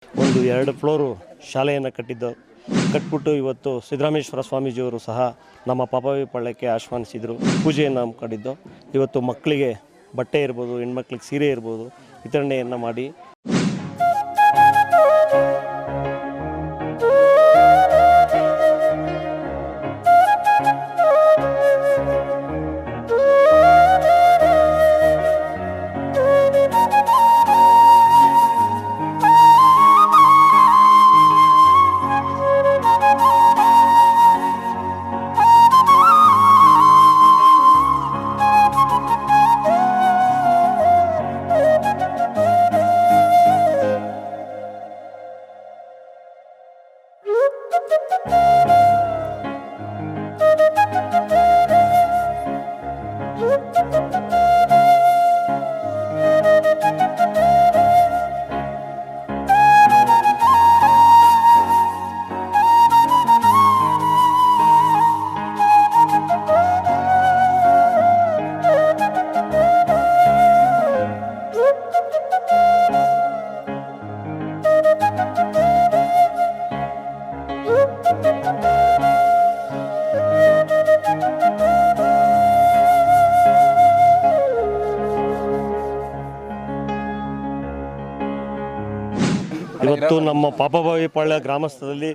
ಒಂದು 2 ಫ್ಲೋರು ಶಾಲೆಯನ್ನು ಕಟ್ಬಿಟ್ಟು ಇವತ್ತು ಸಿದ್ದರಾಮೇಶ್ವರ ಸ್ವಾಮೀಜಿಯವರು ಸಹ ನಮ್ಮ ಪಾಪವಿ ಪಳ್ಳಕ್ಕೆ ಆಹ್ವಾನಿಸಿದರು. ಪೂಜೆಯನ್ನು ಹಮ್ಮಿಕೊಂಡಿದ್ದು ಇವತ್ತು ಮಕ್ಕಳಿಗೆ ಬಟ್ಟೆ ಇರ್ಬೋದು, ಹೆಣ್ಮಕ್ಳಿಗೆ ಸೀರೆ ಇರ್ಬೋದು ವಿತರಣೆಯನ್ನು ಮಾಡಿ ಇವತ್ತು ನಮ್ಮ ಪಾಪಭಾವಿ ಪಾಳ್ಯ ಗ್ರಾಮಸ್ಥರಲ್ಲಿ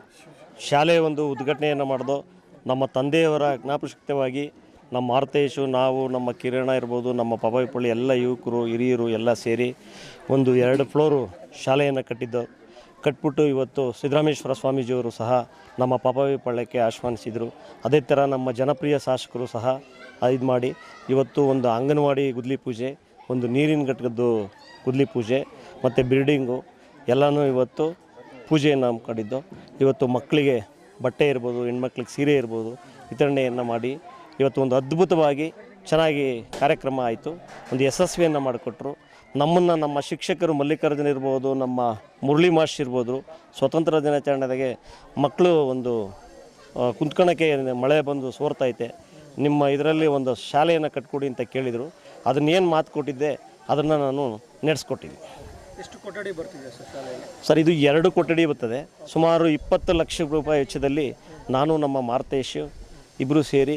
ಶಾಲೆ ಒಂದು ಉದ್ಘಾಟನೆಯನ್ನು ಮಾಡಿದು. ನಮ್ಮ ತಂದೆಯವರ ಜ್ಞಾಪಶಕ್ತಿಯಾಗಿ ನಮ್ಮ ಮಾರುತೇಶು, ನಾವು, ನಮ್ಮ ಕಿರಣ ಇರ್ಬೋದು, ನಮ್ಮ ಪಾಪಭಾವಿ ಪಾಳ್ಯ ಎಲ್ಲ ಯುವಕರು ಹಿರಿಯರು ಎಲ್ಲ ಸೇರಿ ಒಂದು 2 ಫ್ಲೋರು ಶಾಲೆಯನ್ನು ಕಟ್ಬಿಟ್ಟು ಇವತ್ತು ಸಿದ್ದರಾಮೇಶ್ವರ ಸ್ವಾಮೀಜಿಯವರು ಸಹ ನಮ್ಮ ಪಾಪಭಾವಿ ಪಾಳ್ಯಕ್ಕೆ ಆಹ್ವಾನಿಸಿದರು. ಅದೇ ಥರ ನಮ್ಮ ಜನಪ್ರಿಯ ಶಾಸಕರು ಸಹ ಇದು ಮಾಡಿ ಇವತ್ತು ಒಂದು ಅಂಗನವಾಡಿ ಗುದ್ಲಿ ಪೂಜೆ, ಒಂದು ನೀರಿನ ಘಟಕದ್ದು ಗುದ್ಲಿ ಪೂಜೆ ಮತ್ತು ಬಿಲ್ಡಿಂಗು ಎಲ್ಲನೂ ಇವತ್ತು ಪೂಜೆಯನ್ನು ಹಮ್ಮಿಕೊಂಡಿದ್ದು. ಇವತ್ತು ಮಕ್ಕಳಿಗೆ ಬಟ್ಟೆ ಇರ್ಬೋದು, ಹೆಣ್ಮಕ್ಳಿಗೆ ಸೀರೆ ಇರ್ಬೋದು ವಿತರಣೆಯನ್ನು ಮಾಡಿ ಇವತ್ತು ಒಂದು ಅದ್ಭುತವಾಗಿ ಚೆನ್ನಾಗಿ ಕಾರ್ಯಕ್ರಮ ಆಯಿತು. ಒಂದು ಯಶಸ್ವಿಯನ್ನು ಮಾಡಿಕೊಟ್ರು. ನಮ್ಮ ಶಿಕ್ಷಕರು ಮಲ್ಲಿಕಾರ್ಜುನ ಇರ್ಬೋದು, ನಮ್ಮ ಮುರಳಿ ಮಾಸ್ಟರ್ ಇರ್ಬೋದು, ಸ್ವತಂತ್ರ ದಿನಾಚರಣೆಗೆ ಮಕ್ಕಳು ಒಂದು ಕುಂತ್ಕೊಳ್ಳೋಕ್ಕೆ ಮಳೆ ಬಂದು ಸೋರ್ತೈತೆ, ನಿಮ್ಮ ಇದರಲ್ಲಿ ಒಂದು ಶಾಲೆಯನ್ನು ಕಟ್ಕೊಡಿ ಅಂತ ಕೇಳಿದರು. ಅದನ್ನೇನು ಮಾತು ಕೊಟ್ಟಿದ್ದೆ ಅದನ್ನು ನಾನು ನಡೆಸ್ಕೊಟ್ಟಿದ್ದೆ. ಎಷ್ಟು ಕೊಠಡಿ ಬರ್ತಿದೆ ಸರ್ ಶಾಲೆಯಲ್ಲಿ? ಸರ್, ಇದು 2 ಕೊಠಡಿ ಬರ್ತದೆ. ಸುಮಾರು 20 ಲಕ್ಷ ರೂಪಾಯಿ ವೆಚ್ಚದಲ್ಲಿ ನಾನು ನಮ್ಮ ಮಾರುತೇಶ್ ಇಬ್ಬರು ಸೇರಿ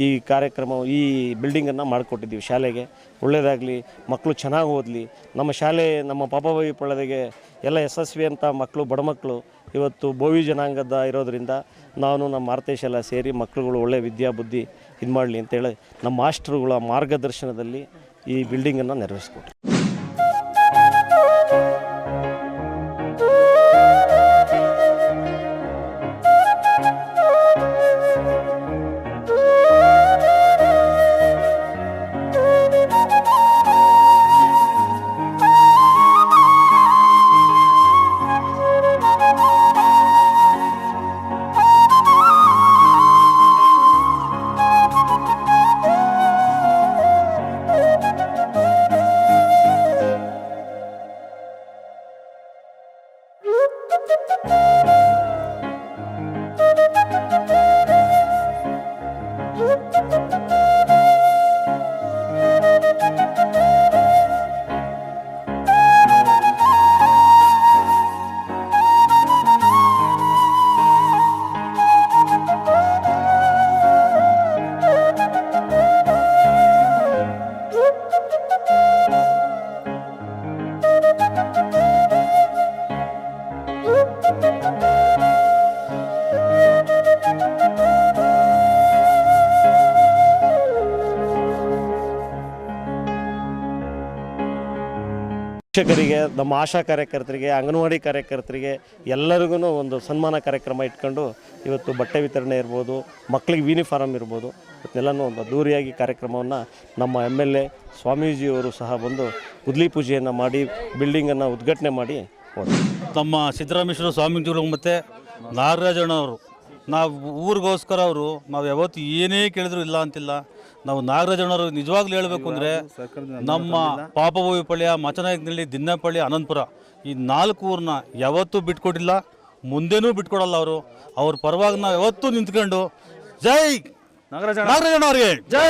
ಈ ಕಾರ್ಯಕ್ರಮ, ಈ ಬಿಲ್ಡಿಂಗನ್ನು ಮಾಡಿಕೊಟ್ಟಿದ್ದೀವಿ. ಶಾಲೆಗೆ ಒಳ್ಳೆಯದಾಗಲಿ, ಮಕ್ಕಳು ಚೆನ್ನಾಗಿ ಓದಲಿ. ನಮ್ಮ ಶಾಲೆ ನಮ್ಮ ಪಾಪಭಾವಿ ಪಾಳ್ಯದಾಗೆ ಎಲ್ಲ ಯಶಸ್ವಿ ಅಂತ ಮಕ್ಕಳು, ಬಡ ಮಕ್ಕಳು ಇವತ್ತು ಬೋವಿ ಜನಾಂಗದ ಇರೋದರಿಂದ ನಾನು ನಮ್ಮ ಮಾರುತೇಶ್ ಎಲ್ಲ ಸೇರಿ ಮಕ್ಕಳುಗಳು ಒಳ್ಳೆಯ ವಿದ್ಯಾಬುದ್ಧಿ ಇದು ಮಾಡಲಿ ಅಂತೇಳಿ ನಮ್ಮ ಮಾಸ್ಟ್ರುಗಳ ಮಾರ್ಗದರ್ಶನದಲ್ಲಿ ಈ ಬಿಲ್ಡಿಂಗನ್ನು ನೆರವೇರಿಸ್ಕೊಟ್ರು. ಶಿಕ್ಷಕರಿಗೆ, ನಮ್ಮ ಆಶಾ ಕಾರ್ಯಕರ್ತರಿಗೆ, ಅಂಗನವಾಡಿ ಕಾರ್ಯಕರ್ತರಿಗೆ ಎಲ್ಲರಿಗೂ ಒಂದು ಸನ್ಮಾನ ಕಾರ್ಯಕ್ರಮ ಇಟ್ಕೊಂಡು ಇವತ್ತು ಬಟ್ಟೆ ವಿತರಣೆ ಇರ್ಬೋದು, ಮಕ್ಕಳಿಗೆ ಯೂನಿಫಾರ್ಮ್ ಇರ್ಬೋದು, ಇವತ್ತೆಲ್ಲನೂ ಒಂದು ಅದ್ದೂರಿಯಾಗಿ ಕಾರ್ಯಕ್ರಮವನ್ನು ನಮ್ಮ MLA ಸ್ವಾಮೀಜಿಯವರು ಸಹ ಬಂದು ಗುದ್ಲಿ ಪೂಜೆಯನ್ನು ಮಾಡಿ ಬಿಲ್ಡಿಂಗನ್ನು ಉದ್ಘಾಟನೆ ಮಾಡಿ ಹೋದರು. ನಮ್ಮ ಸಿದ್ದರಾಮೇಶ್ವರ ಸ್ವಾಮೀಜಿಗಳು ಮತ್ತು ನಾಗರಾಜಣ್ಣವರು ನಾವು ಊರಿಗೋಸ್ಕರ ನಾವು ಯಾವತ್ತು ಏನೇ ಕೇಳಿದ್ರು ಇಲ್ಲ ಅಂತಿಲ್ಲ. ನಾವು ನಾಗರಾಜಣ್ಣವರು ನಿಜವಾಗ್ಲೂ ಹೇಳಬೇಕು ಅಂದರೆ ನಮ್ಮ ಪಾಪಭಾವಿ ಪಾಳ್ಯ, ಮಚನಾಯಕನಹಳ್ಳಿ, ದಿನ್ನಪಳ್ಳಿ, ಅನಂತಪುರ ಈ 4 ಊರನ್ನ ಯಾವತ್ತೂ ಬಿಟ್ಕೊಟ್ಟಿಲ್ಲ, ಮುಂದೇನೂ ಬಿಟ್ಕೊಡಲ್ಲ. ಅವ್ರ ಪರವಾಗಿ ನಾವು ಯಾವತ್ತೂ ನಿಂತ್ಕೊಂಡು ಜೈ ನಾಗರಾಜಣ್ಣವ್ರಿಗೆ ಜೈ.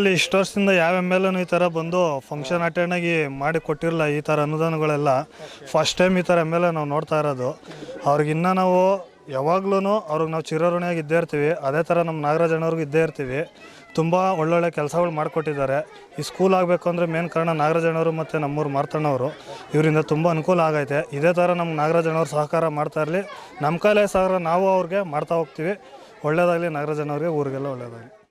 ಇಲ್ಲಿ ಇಷ್ಟು ವರ್ಷದಿಂದ ಯಾವ ಎಮ್ ಎಲ್ ಎನು ಈ ಥರ ಬಂದು ಫಂಕ್ಷನ್ ಅಟೆಂಡ್ ಆಗಿ ಮಾಡಿ ಕೊಟ್ಟಿರಲ್ಲ ಈ ಥರ ಅನುದಾನಗಳೆಲ್ಲ. ಫಸ್ಟ್ ಟೈಮ್ ಈ ಥರ ಎಮ್ ಎಲ್ ಎ ನಾವು ನೋಡ್ತಾ ಇರೋದು. ಅವ್ರಿಗಿನ್ನ ನಾವು ಯಾವಾಗ್ಲೂ ಅವ್ರಿಗೆ ನಾವು ಚಿರಋಣಿಯಾಗಿ ಇದ್ದೇ ಇರ್ತೀವಿ. ಅದೇ ಥರ ನಮ್ಮ ನಾಗರಾಜ್ ಅಣ್ಣವ್ರಿಗೂ ಇದ್ದೇ ಇರ್ತೀವಿ. ತುಂಬ ಒಳ್ಳೊಳ್ಳೆ ಕೆಲಸಗಳು ಮಾಡಿಕೊಟ್ಟಿದ್ದಾರೆ. ಈ ಸ್ಕೂಲ್ ಆಗಬೇಕು ಅಂದರೆ ಮೇನ್ ಕಾರಣ ನಾಗರಾಜ್ ಅಣ್ಣವರು ಮತ್ತು ನಮ್ಮೂರು ಮಾರ್ತಣ್ಣವರು. ಇವರಿಂದ ತುಂಬ ಅನುಕೂಲ ಆಗೈತೆ. ಇದೇ ಥರ ನಮ್ಮ ನಾಗರಾಜ್ ಅಣ್ಣವ್ರು ಸಹಕಾರ ಮಾಡ್ತಾ ಇರಲಿ. ನಮ್ಮ ಕೈಲೇ ಸಹಕಾರ ನಾವು ಅವ್ರಿಗೆ ಮಾಡ್ತಾ ಹೋಗ್ತೀವಿ. ಒಳ್ಳೆಯದಾಗಲಿ ನಾಗರಾಜ್ ಅಣ್ಣವ್ರಿಗೆ, ಊರಿಗೆಲ್ಲ ಒಳ್ಳೆಯದಾಗಲಿ.